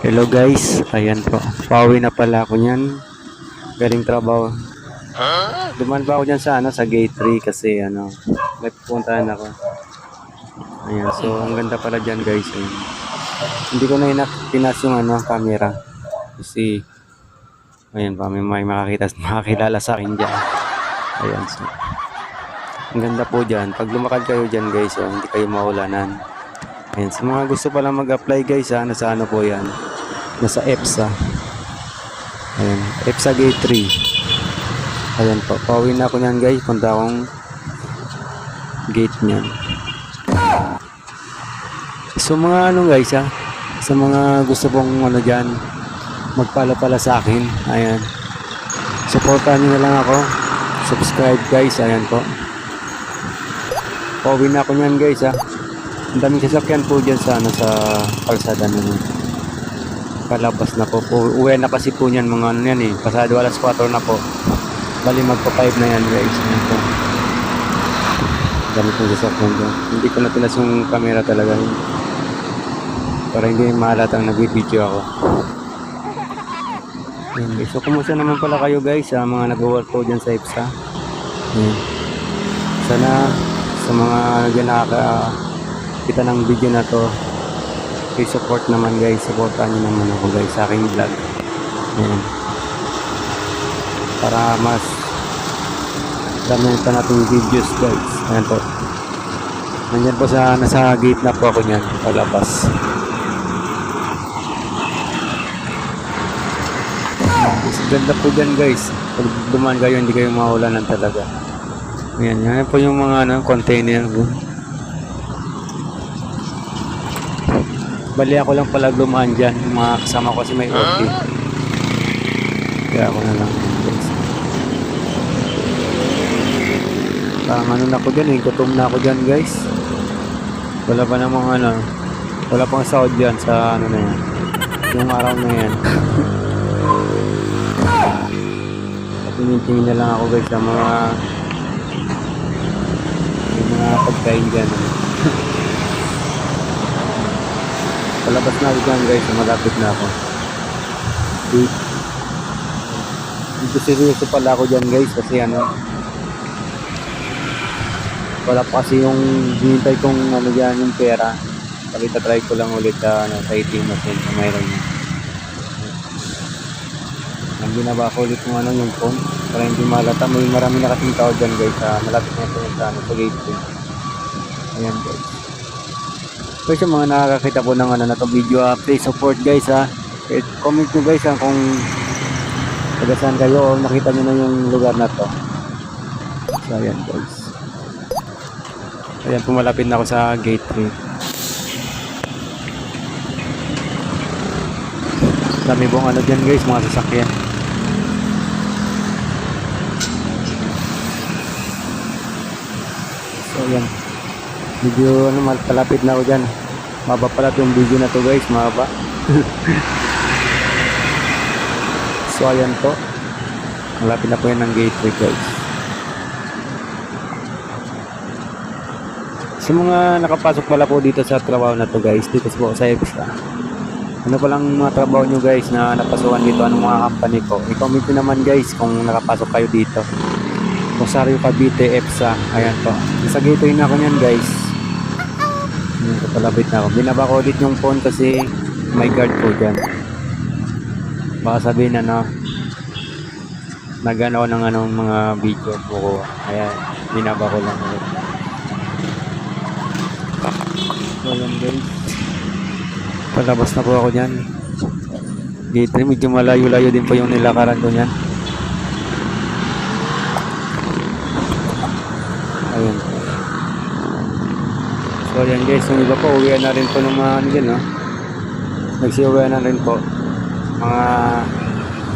Hello guys, ayan po. Pauwi na pala ako niyan. Galing trabaho. Duman pa ako diyan sa sa gate 3 kasi may pupuntahan ako. Ayan, so ang ganda pala diyan guys. Ayan. Hindi ko na pinas yung camera. Kasi ayan pa may makakilala sa akin diyan. Ayan, so ang ganda po diyan. Pag lumakad kayo diyan guys, hindi kayo maulanan. Ayan, sa mga gusto pa lang mag-apply guys, nasa po yan. Nasa EPSA. Ayan, EPSA Gate 3. Ayan po, pauwi na ako niyan guys. Punta akong gate niyan. So mga guys sa mga gusto pong dyan, mag-follow pala sa akin. Ayan. Supportan nyo na lang ako. Subscribe guys, ayan po. Pauwi na ako niyan guys Ang daming sasakyan po dyan sa kalsada naman. Palabas na po. Uwi na kasi po niyan mga yan pasado alas 4 na po. Bali magpa 5 na yan guys. Ayan po. Dami pong sasakyan dyan. Hindi ko na pinas yung camera talaga. Para hindi mahalatang nag-video ako. Ayan guys. So kumusta naman pala kayo guys mga nag-work po dyan sa EPSA. Ayan. Sana sa mga dyan kita ng video na to, i-support naman guys, supportan nyo naman ako guys sa aking vlog. Ayan. Para mas dami pa natin videos guys. Ayan po, nandyan po nasa gate na po ako nyan palabas. Ganda po dyan guys, pag dumaan kayo hindi kayo maulanan talaga. Ayan, yan po yung mga container. Bali ako lang pala dumaan dyan. Yung mga kasama ko kasi may OT. Kaya ako na lang guys. Parang na ako dyan gutom na ako dyan guys. Wala pa namang wala pang sahod dyan sa na yan, yung araw na yan. Tingin-tingin na lang ako guys sa mga pagkain dyan. Palabas na ako dyan guys, malapit na ako. Dito seryoso pala ako dyan guys kasi wala pa kasi yung hinintay kong dyan yung pera. Try ko lang ulit sa ATM machine kung mayroon yun. Ginaba ko ulit yung phone para hindi malata. May marami na kasing tao dyan guys malapit na ito sa gate 2. Ayan guys. Guys, yung mga nakakakita po ng na to video, please support guys comment nyo guys kung taga saan kayo o nakita nyo na yung lugar na to. So ayan guys, ayan pumalapit na ako sa gate 3. Dami pong dyan guys, mga sasakyan. So ayan, video malapit na ako dyan. Mahaba pala yung video na to guys, mahaba. So ayan po, malapit na po yan ng gate 3 guys. Sa mga nakapasok pala po dito sa trabaho na to guys, dito po sa EPSA, ano palang mga trabaho nyo guys na napasukan dito, anong mga company ko, i-comment nyo naman guys kung nakapasok kayo dito. Rosario Cavite, EPSA. Ayan po, nasa gate 3 na ako nyan guys. Palapit na ako. Binaba ko ulit yung phone kasi may guard po dyan. Baka sabihin nagano ako ng mga video po. Ayan, binaba ko lang ulit. So ayan guys, palabas na po ako dyan. Gate 3, medyo malayo-layo din po yung nilakaran ko dyan. Ayan. So ayan guys, yung iba po uwian na rin po ng mga nagsiuwian na rin po mga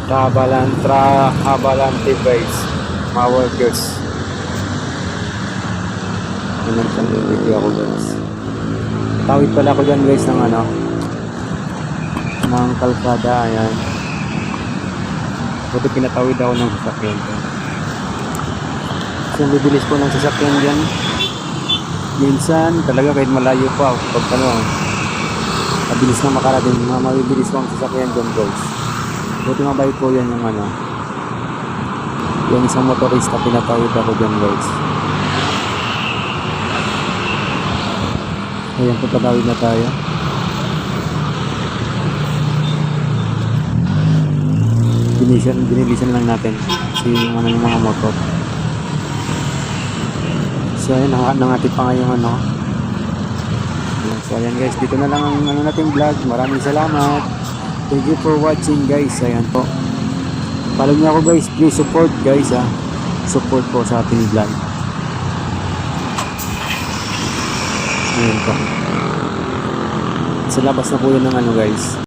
trabalante guys, mga workers. Ayan po yung video ako guys. Tawid pala ako dyan guys ng ng kalsada. Ayan, buti pinatawid ako ng sasakyan. So bibilis po ng sasakyan dyan. Minsan talaga kahit malayo pa pag Mabilis na makarating, mabibilis po ang sasakyan dyan guys. Buti mabait po yan yung ano. Yung isang motorista pinatawid ako dyan guys. Ayan po, patawid na tayo. Binilisan lang natin kasi yung ano yung mga motor. So ayan, nangatid pa nga yung ano. Ayan, so ayan guys, dito na lang ang ano natin vlog. Maraming salamat. Thank you for watching guys. Ayan po. Follow niyo ako guys. Please support guys ha. Support po sa ating vlog. Ayan po. Sa labas na po yun ng ano guys.